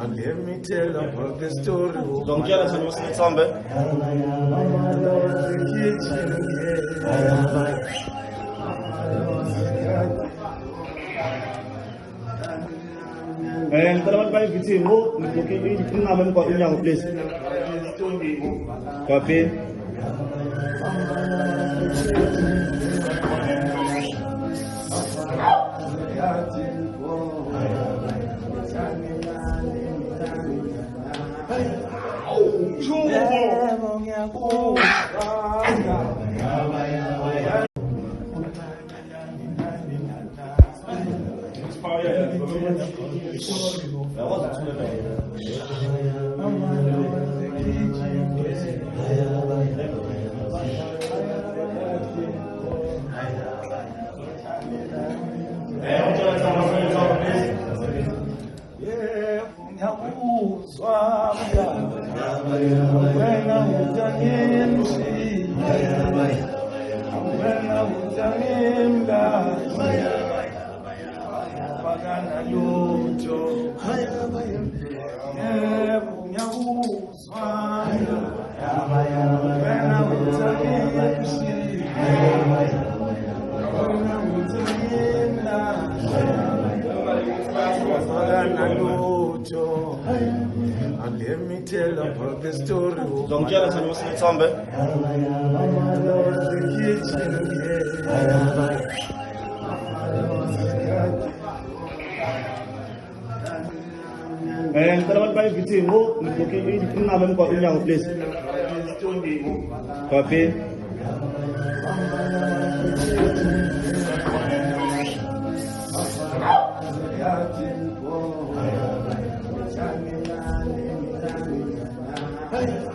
And let me tell about the story. Donc il y a la solution de Sambe. Kalau baik kita mau mungkin ini pernah membuat ini yang place. Tapi and let me tell about the story. Donc il y a la solution de Sambe. Kalau baik kita mau mungkin ini pernah membuat ini yang place. Tapi Hey!